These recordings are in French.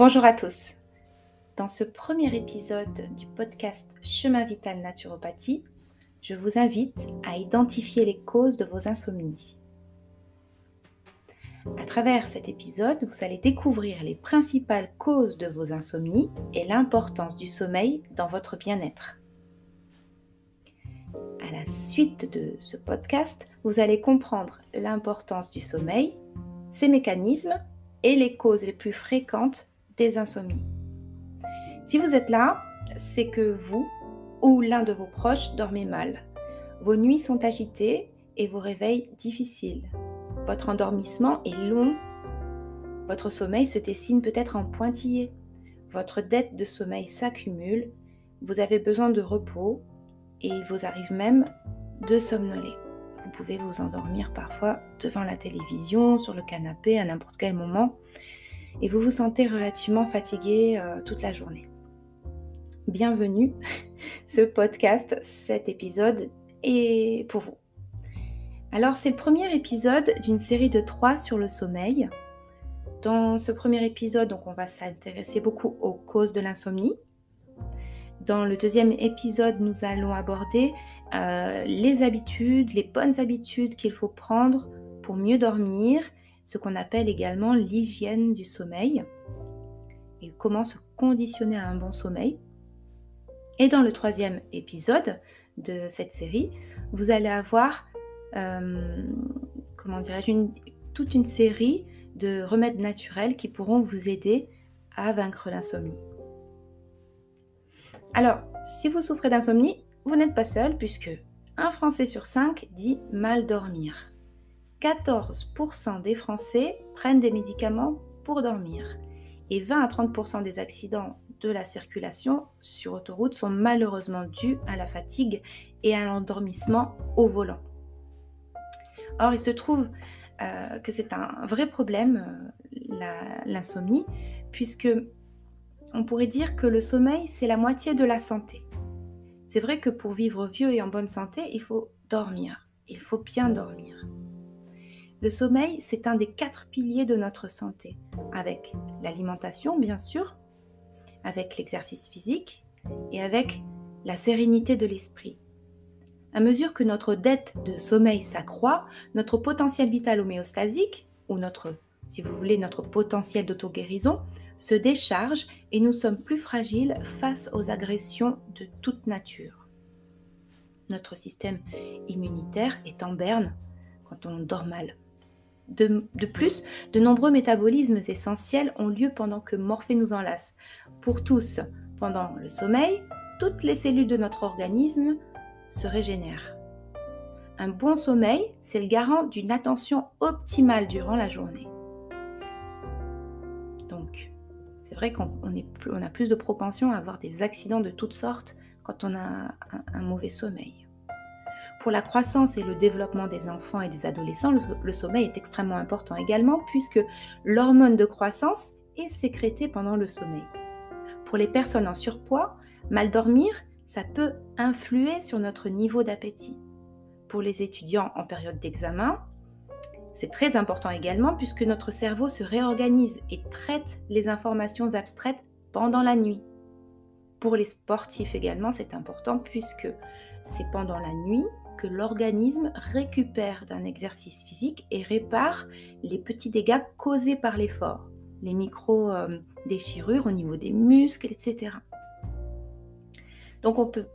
Bonjour à tous. Dans ce premier épisode du podcast Chemin Vital Naturopathie, je vous invite à identifier les causes de vos insomnies. À travers cet épisode, vous allez découvrir les principales causes de vos insomnies et l'importance du sommeil dans votre bien-être. À la suite de ce podcast, vous allez comprendre l'importance du sommeil, ses mécanismes et les causes les plus fréquentes des insomnies. Si vous êtes là, c'est que vous ou l'un de vos proches dormez mal. Vos nuits sont agitées et vos réveils difficiles. Votre endormissement est long. Votre sommeil se dessine peut-être en pointillés. Votre dette de sommeil s'accumule. Vous avez besoin de repos et il vous arrive même de somnoler. Vous pouvez vous endormir parfois devant la télévision, sur le canapé, à n'importe quel moment. Et vous vous sentez relativement fatigué toute la journée. Bienvenue, ce podcast, cet épisode est pour vous. Alors c'est le premier épisode d'une série de 3 sur le sommeil. Dans ce premier épisode, donc, on va s'intéresser beaucoup aux causes de l'insomnie. Dans le deuxième épisode, nous allons aborder les habitudes, les bonnes habitudes qu'il faut prendre pour mieux dormir, ce qu'on appelle également l'hygiène du sommeil et comment se conditionner à un bon sommeil. Et dans le troisième épisode de cette série, vous allez avoir toute une série de remèdes naturels qui pourront vous aider à vaincre l'insomnie. Alors, si vous souffrez d'insomnie, vous n'êtes pas seul puisque un Français sur 5 dit mal dormir. 14% des Français prennent des médicaments pour dormir. Et 20 à 30% des accidents de la circulation sur autoroute sont malheureusement dus à la fatigue et à l'endormissement au volant. Or, il se trouve que c'est un vrai problème, l'insomnie, puisque on pourrait dire que le sommeil, c'est la moitié de la santé. C'est vrai que pour vivre vieux et en bonne santé, il faut dormir. Il faut bien dormir. Le sommeil, c'est un des 4 piliers de notre santé, avec l'alimentation, bien sûr, avec l'exercice physique et avec la sérénité de l'esprit. À mesure que notre dette de sommeil s'accroît, notre potentiel vital homéostasique, ou notre potentiel d'auto-guérison, se décharge et nous sommes plus fragiles face aux agressions de toute nature. Notre système immunitaire est en berne quand on dort mal. De plus, de nombreux métabolismes essentiels ont lieu pendant que Morphée nous enlace. Pour tous, pendant le sommeil, toutes les cellules de notre organisme se régénèrent. Un bon sommeil, c'est le garant d'une attention optimale durant la journée. Donc, c'est vrai qu'on a plus de propension à avoir des accidents de toutes sortes quand on a un mauvais sommeil. Pour la croissance et le développement des enfants et des adolescents, le sommeil est extrêmement important également puisque l'hormone de croissance est sécrétée pendant le sommeil. Pour les personnes en surpoids, mal dormir, ça peut influer sur notre niveau d'appétit. Pour les étudiants en période d'examen, c'est très important également puisque notre cerveau se réorganise et traite les informations abstraites pendant la nuit. Pour les sportifs également, c'est important puisque c'est pendant la nuit que l'organisme récupère d'un exercice physique et répare les petits dégâts causés par l'effort, les micro-déchirures au niveau des muscles, etc. Donc on peut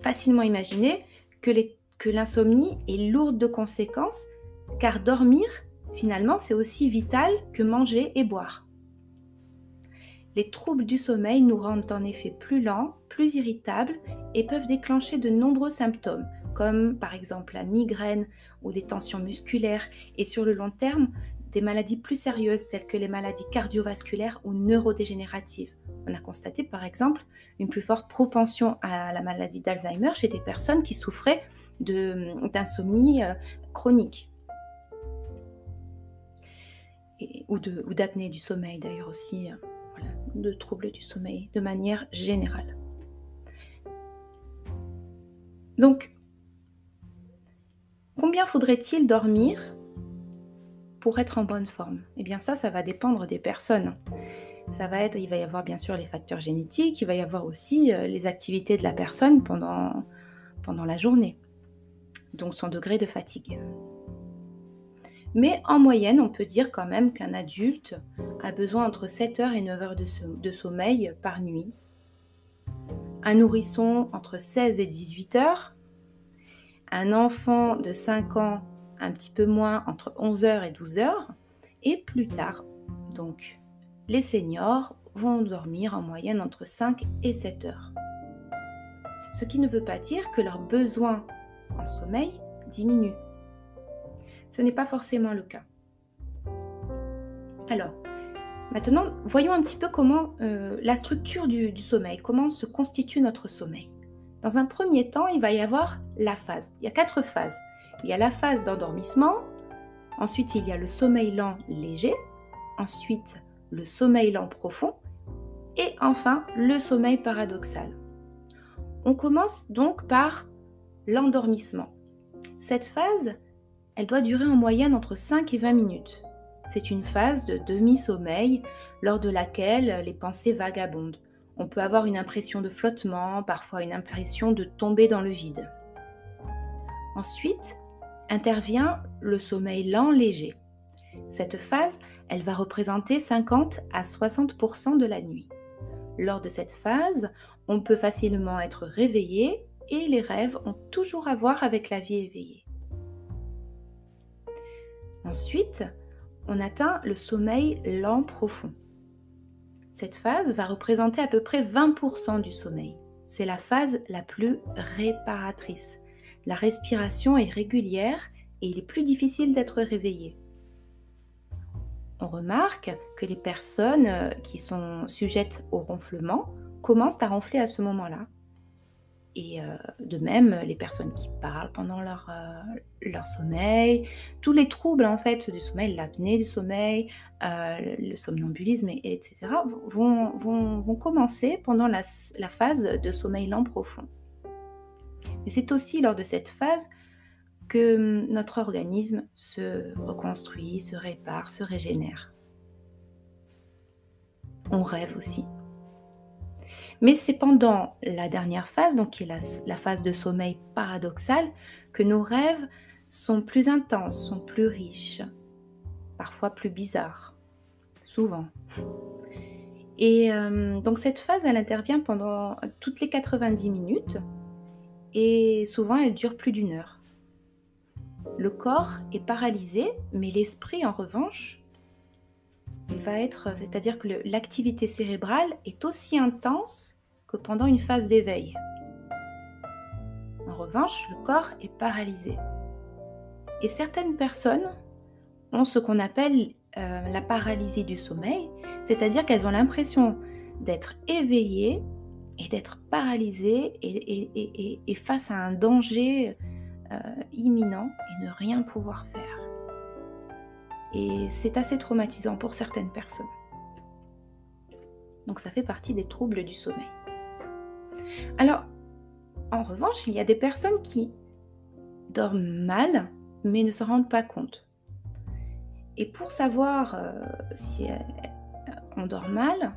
facilement imaginer que l'insomnie est lourde de conséquences, car dormir, finalement, c'est aussi vital que manger et boire. Les troubles du sommeil nous rendent en effet plus lents, plus irritables et peuvent déclencher de nombreux symptômes, comme par exemple la migraine ou des tensions musculaires et sur le long terme, des maladies plus sérieuses telles que les maladies cardiovasculaires ou neurodégénératives. On a constaté par exemple une plus forte propension à la maladie d'Alzheimer chez des personnes qui souffraient d'insomnie chronique ou d'apnée du sommeil d'ailleurs aussi, de troubles du sommeil de manière générale. Donc, combien faudrait-il dormir pour être en bonne forme ? Eh bien ça va dépendre des personnes. Il va y avoir bien sûr les facteurs génétiques, il va y avoir aussi les activités de la personne pendant la journée, donc son degré de fatigue. Mais en moyenne, on peut dire quand même qu'un adulte a besoin entre 7 heures et 9 heures de sommeil par nuit. Un nourrisson entre 16 et 18 heures. Un enfant de 5 ans un petit peu moins, entre 11 heures et 12 heures. Et plus tard, donc, les seniors vont dormir en moyenne entre 5 et 7 heures. Ce qui ne veut pas dire que leurs besoins en sommeil diminuent. Ce n'est pas forcément le cas. Alors, maintenant, voyons un petit peu comment la structure du sommeil, comment se constitue notre sommeil. Dans un premier temps, il va y avoir la phase. Il y a 4 phases. Il y a la phase d'endormissement, ensuite il y a le sommeil lent léger, ensuite le sommeil lent profond et enfin le sommeil paradoxal. On commence donc par l'endormissement. Cette phase, elle doit durer en moyenne entre 5 et 20 minutes. C'est une phase de demi-sommeil lors de laquelle les pensées vagabondent. On peut avoir une impression de flottement, parfois une impression de tomber dans le vide. Ensuite, intervient le sommeil lent léger. Cette phase, elle va représenter 50 à 60% de la nuit. Lors de cette phase, on peut facilement être réveillé et les rêves ont toujours à voir avec la vie éveillée. Ensuite, on atteint le sommeil lent profond. Cette phase va représenter à peu près 20% du sommeil. C'est la phase la plus réparatrice. La respiration est régulière et il est plus difficile d'être réveillé. On remarque que les personnes qui sont sujettes au ronflement commencent à ronfler à ce moment-là. Et de même, les personnes qui parlent pendant leur sommeil, tous les troubles en fait du sommeil, l'apnée du sommeil, le somnambulisme, etc. vont commencer pendant la phase de sommeil lent profond. Et c'est aussi lors de cette phase que notre organisme se reconstruit, se répare, se régénère. On rêve aussi. Mais c'est pendant la dernière phase, donc qui est la phase de sommeil paradoxal, que nos rêves sont plus intenses, sont plus riches, parfois plus bizarres, souvent. Et donc cette phase, elle intervient pendant toutes les 90 minutes et souvent elle dure plus d'1 heure. Le corps est paralysé, mais l'esprit en revanche, c'est-à-dire que l'activité cérébrale est aussi intense que pendant une phase d'éveil. En revanche, le corps est paralysé. Et certaines personnes ont ce qu'on appelle la paralysie du sommeil, c'est-à-dire qu'elles ont l'impression d'être éveillées et d'être paralysées et face à un danger imminent et ne rien pouvoir faire. Et c'est assez traumatisant pour certaines personnes. Donc ça fait partie des troubles du sommeil. Alors, en revanche, il y a des personnes qui dorment mal, mais ne s'en rendent pas compte. Et pour savoir si on dort mal,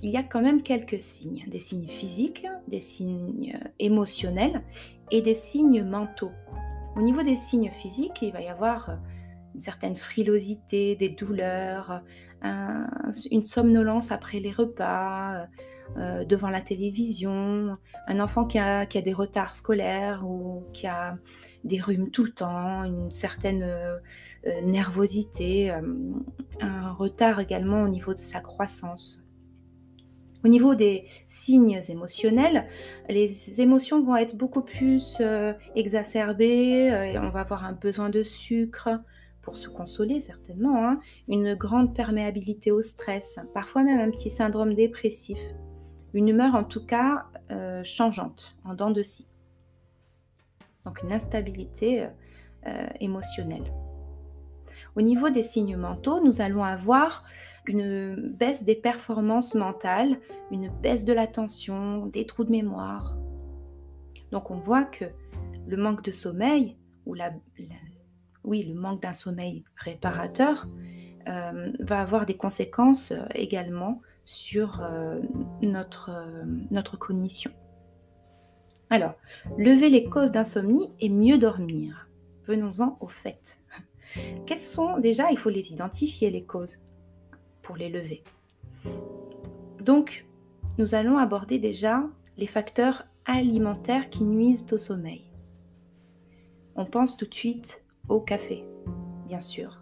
il y a quand même quelques signes. Des signes physiques, des signes émotionnels et des signes mentaux. Au niveau des signes physiques, il va y avoir une certaine frilosité, des douleurs, une somnolence après les repas, devant la télévision, un enfant qui a des retards scolaires ou qui a des rhumes tout le temps, une certaine nervosité, un retard également au niveau de sa croissance. Au niveau des signes émotionnels, les émotions vont être beaucoup plus exacerbées, et on va avoir un besoin de sucre pour se consoler certainement, une grande perméabilité au stress, parfois même un petit syndrome dépressif, une humeur en tout cas changeante, en dents de scie. Donc une instabilité émotionnelle. Au niveau des signes mentaux, nous allons avoir une baisse des performances mentales, une baisse de l'attention, des trous de mémoire. Donc on voit que le manque de sommeil, ou le manque d'un sommeil réparateur, va avoir des conséquences également sur notre cognition. Alors, lever les causes d'insomnie et mieux dormir. Venons-en au fait. Quelles sont déjà, il faut les identifier les causes pour les lever. Donc, nous allons aborder déjà les facteurs alimentaires qui nuisent au sommeil. On pense tout de suite au café, bien sûr.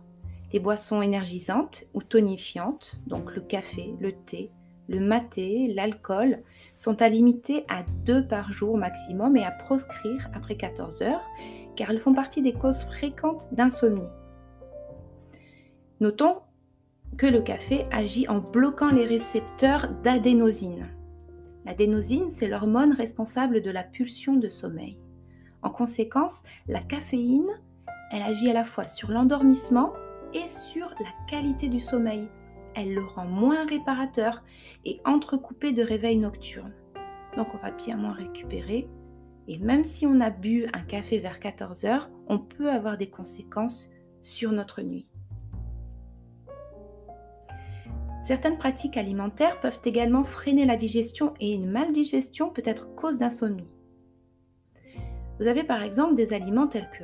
Les boissons énergisantes ou tonifiantes, donc le café, le thé, le maté, l'alcool, sont à limiter à 2 par jour maximum et à proscrire après 14 heures, car elles font partie des causes fréquentes d'insomnie. Notons que le café agit en bloquant les récepteurs d'adénosine. L'adénosine, c'est l'hormone responsable de la pulsion de sommeil. En conséquence, la caféine, elle agit à la fois sur l'endormissement et sur la qualité du sommeil. Elle le rend moins réparateur et entrecoupé de réveils nocturnes. Donc on va bien moins récupérer. Et même si on a bu un café vers 14 heures, on peut avoir des conséquences sur notre nuit. Certaines pratiques alimentaires peuvent également freiner la digestion et une maldigestion peut être cause d'insomnie. Vous avez par exemple des aliments tels que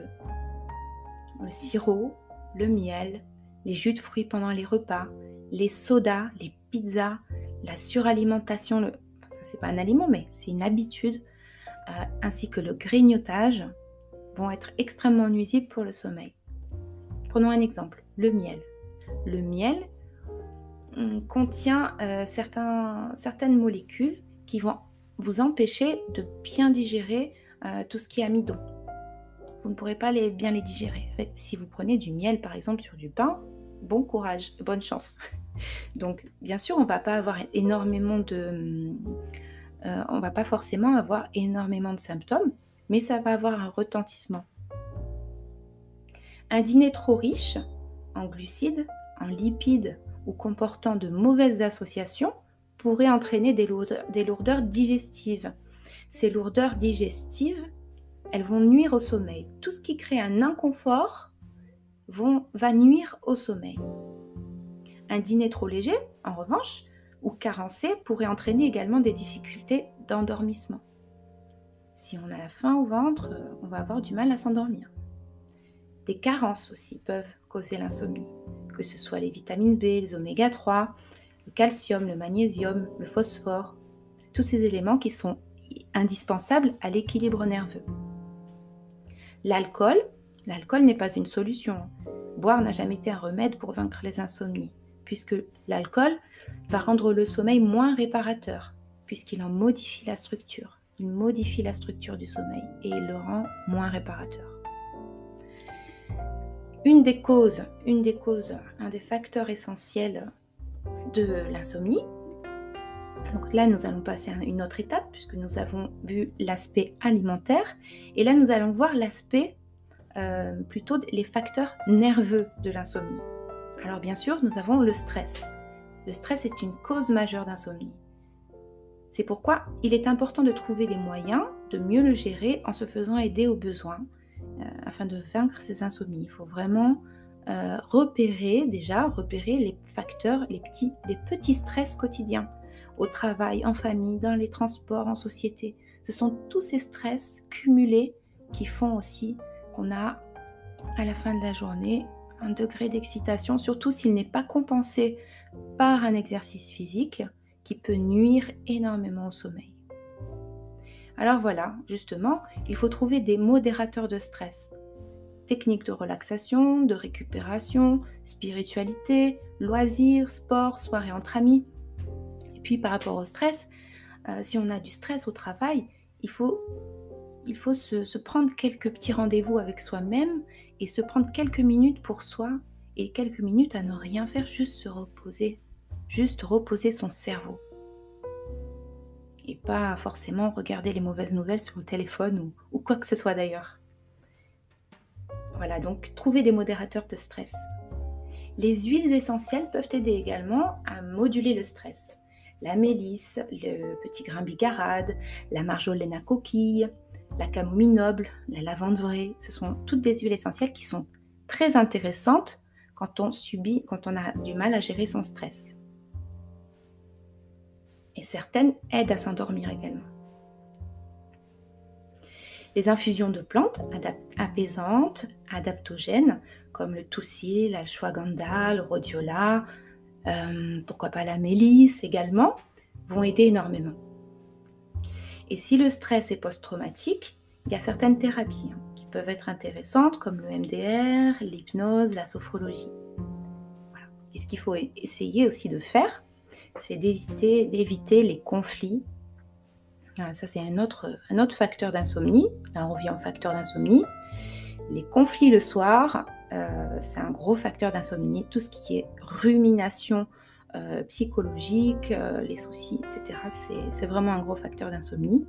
le sirop, le miel, les jus de fruits pendant les repas, les sodas, les pizzas, la suralimentation, ça c'est pas un aliment mais c'est une habitude, ainsi que le grignotage vont être extrêmement nuisibles pour le sommeil. Prenons un exemple, le miel. Le miel contient certaines molécules qui vont vous empêcher de bien digérer tout ce qui est amidon. Vous ne pourrez pas bien les digérer. Si vous prenez du miel par exemple sur du pain, bon courage, bonne chance. Donc bien sûr, on ne va pas avoir on va pas forcément avoir énormément de symptômes, mais ça va avoir un retentissement. Un dîner trop riche en glucides, en lipides ou comportant de mauvaises associations pourrait entraîner des lourdeurs digestives. Ces lourdeurs digestives, elles vont nuire au sommeil. Tout ce qui crée un inconfort va nuire au sommeil. Un dîner trop léger, en revanche, ou carencé, pourrait entraîner également des difficultés d'endormissement. Si on a la faim au ventre, on va avoir du mal à s'endormir. Des carences aussi peuvent causer l'insomnie, que ce soit les vitamines B, les oméga 3, le calcium, le magnésium, le phosphore, tous ces éléments qui sont indispensables à l'équilibre nerveux. L'alcool n'est pas une solution. Boire n'a jamais été un remède pour vaincre les insomnies, puisque l'alcool va rendre le sommeil moins réparateur, puisqu'il en modifie la structure. Il modifie la structure du sommeil et il le rend moins réparateur. Un des facteurs essentiels de l'insomnie, donc là nous allons passer à une autre étape puisque nous avons vu l'aspect alimentaire et là nous allons voir l'aspect plutôt les facteurs nerveux de l'insomnie. Alors bien sûr nous avons le stress. Le stress est une cause majeure d'insomnie. C'est pourquoi il est important de trouver des moyens de mieux le gérer en se faisant aider aux besoins afin de vaincre ces insomnies. Il faut vraiment repérer les facteurs, les petits stress quotidiens, au travail, en famille, dans les transports, en société. Ce sont tous ces stress cumulés qui font aussi qu'on a, à la fin de la journée, un degré d'excitation, surtout s'il n'est pas compensé par un exercice physique qui peut nuire énormément au sommeil. Alors voilà, justement, il faut trouver des modérateurs de stress. Techniques de relaxation, de récupération, spiritualité, loisirs, sport, soirées entre amis. Et puis par rapport au stress, si on a du stress au travail, il faut se prendre quelques petits rendez-vous avec soi-même et se prendre quelques minutes pour soi et quelques minutes à ne rien faire, juste se reposer, juste reposer son cerveau. Et pas forcément regarder les mauvaises nouvelles sur le téléphone ou quoi que ce soit d'ailleurs. Voilà, donc trouver des modérateurs de stress. Les huiles essentielles peuvent aider également à moduler le stress. La mélisse, le petit grain bigarade, la marjolaine à coquille, la camomille noble, la lavande vraie, ce sont toutes des huiles essentielles qui sont très intéressantes quand on a du mal à gérer son stress. Et certaines aident à s'endormir également. Les infusions de plantes apaisantes, adaptogènes, comme le tulsi, l'ashwagandha, le rhodiola, pourquoi pas la mélisse également, vont aider énormément. Et si le stress est post-traumatique, il y a certaines thérapies qui peuvent être intéressantes, comme le MDR, l'hypnose, la sophrologie. Voilà. Et ce qu'il faut essayer aussi de faire, c'est d'éviter les conflits. Voilà, ça, c'est un autre facteur d'insomnie. Là, on revient au facteur d'insomnie. Les conflits le soir, c'est un gros facteur d'insomnie. Tout ce qui est rumination psychologique, les soucis, etc., c'est vraiment un gros facteur d'insomnie.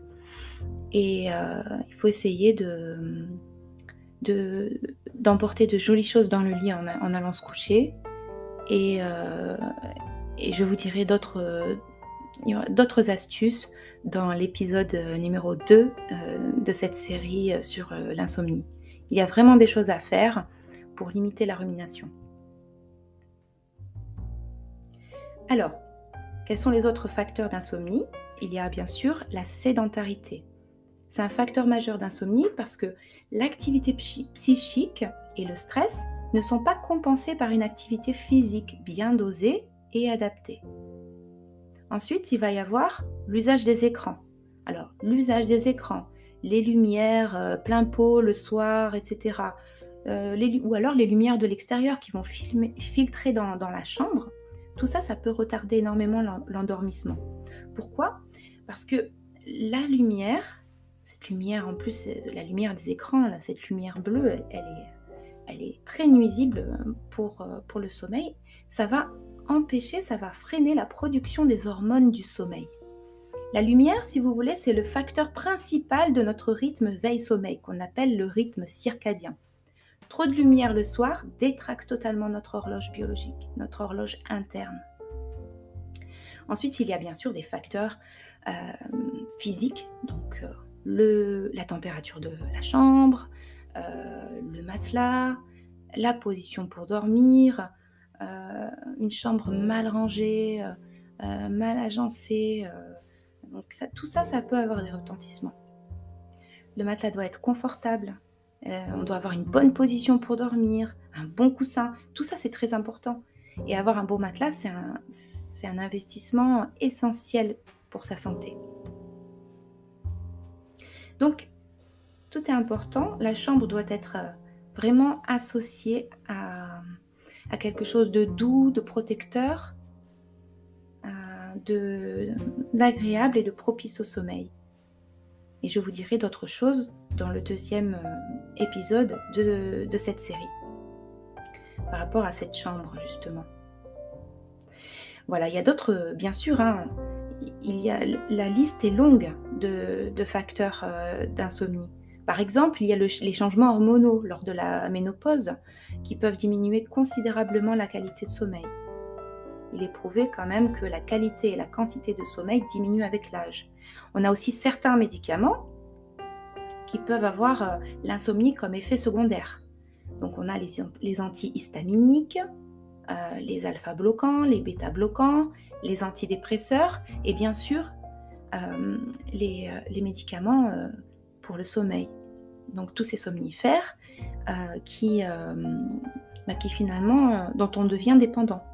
Et il faut essayer d'emporter de jolies choses dans le lit en allant se coucher. Et je vous dirai d'autres astuces dans l'épisode numéro 2 de cette série sur l'insomnie. Il y a vraiment des choses à faire pour limiter la rumination. Alors, quels sont les autres facteurs d'insomnie? Il y a bien sûr la sédentarité. C'est un facteur majeur d'insomnie parce que l'activité psychique et le stress ne sont pas compensés par une activité physique bien dosée et adaptée. Ensuite, il va y avoir l'usage des écrans. Alors, l'usage des écrans, les lumières plein pot le soir, etc. Ou alors les lumières de l'extérieur qui vont filtrer dans la chambre. Tout ça, ça peut retarder énormément l'endormissement. Pourquoi? Parce que la lumière, cette lumière, en plus, la lumière des écrans, là, cette lumière bleue, elle est très nuisible pour le sommeil. Ça va freiner la production des hormones du sommeil. La lumière, si vous voulez, c'est le facteur principal de notre rythme veille-sommeil, qu'on appelle le rythme circadien. Trop de lumière le soir détraque totalement notre horloge biologique, notre horloge interne. Ensuite, il y a bien sûr des facteurs physiques, donc la température de la chambre, le matelas, la position pour dormir, une chambre mal rangée, mal agencée. Donc tout ça peut avoir des retentissements. Le matelas doit être confortable. On doit avoir une bonne position pour dormir, un bon coussin. Tout ça, c'est très important. Et avoir un beau matelas, c'est un investissement essentiel pour sa santé. Donc, tout est important. La chambre doit être vraiment associée à quelque chose de doux, de protecteur, d'agréable et de propice au sommeil. Et je vous dirai d'autres choses dans le deuxième épisode de cette série, par rapport à cette chambre, justement. Voilà, il y a d'autres, bien sûr, la liste est longue de facteurs d'insomnie. Par exemple, il y a les changements hormonaux lors de la ménopause qui peuvent diminuer considérablement la qualité de sommeil. Il est prouvé quand même que la qualité et la quantité de sommeil diminuent avec l'âge. On a aussi certains médicaments qui peuvent avoir l'insomnie comme effet secondaire. Donc on a les antihistaminiques, les alpha-bloquants, les bêta-bloquants, les antidépresseurs et bien sûr les médicaments pour le sommeil. Donc tous ces somnifères qui finalement, dont on devient dépendant.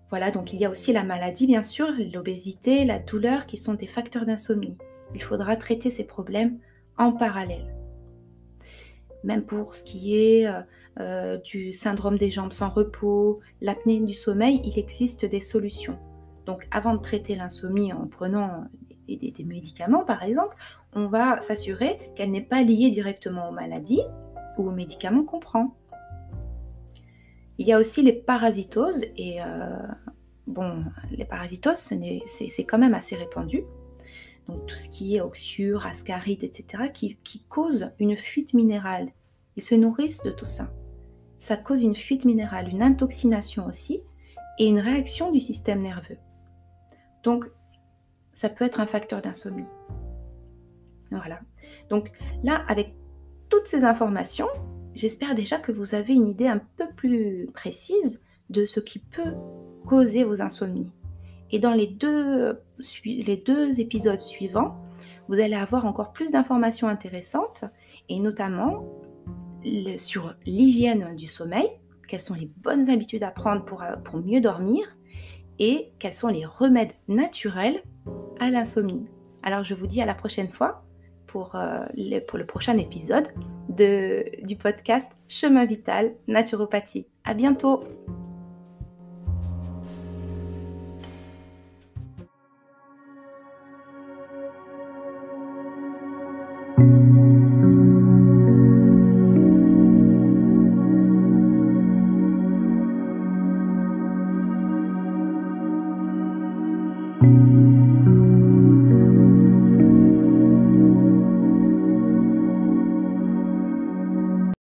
Voilà, donc il y a aussi la maladie, bien sûr, l'obésité, la douleur, qui sont des facteurs d'insomnie. Il faudra traiter ces problèmes en parallèle. Même pour ce qui est du syndrome des jambes sans repos, l'apnée du sommeil, il existe des solutions. Donc avant de traiter l'insomnie en prenant des médicaments, par exemple, on va s'assurer qu'elle n'est pas liée directement aux maladies ou aux médicaments qu'on prend. Il y a aussi les parasitoses, et les parasitoses, c'est quand même assez répandu. Donc tout ce qui est oxyure, ascarite, etc., qui cause une fuite minérale. Ils se nourrissent de tout ça. Ça cause une fuite minérale, une intoxination aussi, et une réaction du système nerveux. Donc, ça peut être un facteur d'insomnie. Voilà. Donc là, avec toutes ces informations, j'espère déjà que vous avez une idée un peu plus précise de ce qui peut causer vos insomnies. Et dans les deux épisodes suivants, vous allez avoir encore plus d'informations intéressantes, et notamment sur l'hygiène du sommeil, quelles sont les bonnes habitudes à prendre pour mieux dormir, et quels sont les remèdes naturels à l'insomnie. Alors je vous dis à la prochaine fois pour le prochain épisode du podcast Chemin Vital Naturopathie. À bientôt!